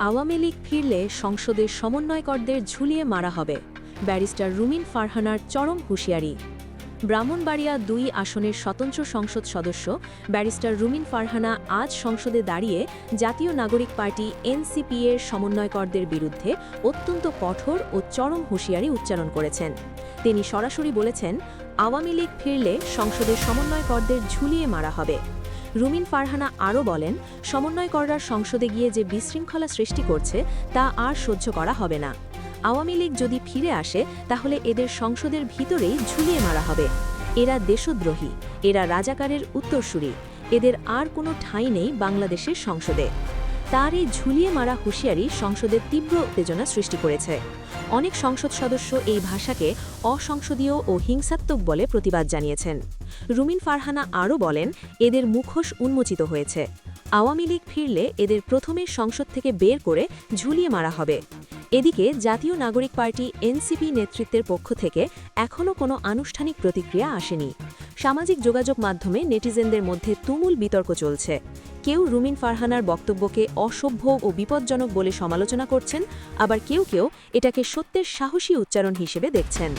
আওয়ামী লীগ ফিরলে সংসদের সমন্বয়করদের ঝুলিয়ে মারা হবে, ব্যারিস্টার রুমিন ফারহানার চরম হুঁশিয়ারি। ব্রাহ্মণবাড়িয়া ২ আসনের স্বতন্ত্র সংসদ সদস্য ব্যারিস্টার রুমিন ফারহানা আজ সংসদে দাঁড়িয়ে জাতীয় নাগরিক পার্টি এনসিপি এর সমন্বয়করদের বিরুদ্ধে অত্যন্ত কঠোর ও চরম হুঁশিয়ারি উচ্চারণ করেছেন। তিনি সরাসরি বলেছেন, আওয়ামী লীগ ফিরলে সংসদের সমন্বয়করদের ঝুলিয়ে মারা হবে। রুমিন ফারহানা আরও বলেন, সমন্বয়কররা সংসদে গিয়ে যে বিশৃঙ্খলা সৃষ্টি করছে তা আর সহ্য করা হবে না। আওয়ামী লীগ যদি ফিরে আসে তাহলে এদের সংসদের ভিতরেই ঝুলিয়ে মারা হবে। এরা দেশদ্রোহী, এরা রাজাকারের উত্তরসূরি, এদের আর কোনো ঠাঁই নেই বাংলাদেশের সংসদে। তার এই ঝুলিয়ে মারা হুঁশিয়ারি সংসদের তীব্র উত্তেজনা সৃষ্টি করেছে। অনেক সংসদ সদস্য এই ভাষাকে অসংসদীয় ও হিংসাত্মক বলে প্রতিবাদ জানিয়েছেন। রুমিন ফারহানা আরও বলেন, এদের মুখোশ উন্মোচিত হয়েছে। আওয়ামী লীগ ফিরলে এদের প্রথমে সংসদ থেকে বের করে ঝুলিয়ে মারা হবে। এদিকে জাতীয় নাগরিক পার্টি এনসিপি নেতৃত্বের পক্ষ থেকে এখনও কোনো আনুষ্ঠানিক প্রতিক্রিয়া আসেনি। সামাজিক যোগাযোগ মাধ্যমে নেটিজেনদের মধ্যে তুমুল বিতর্ক চলছে। কেউ রুমিন ফারহানার বক্তব্যকে অসভ্য ও বিপজ্জনক বলে সমালোচনা করছেন, আবার কেউ কেউ এটাকে সত্যের সাহসী উচ্চারণ হিসেবে দেখছেন।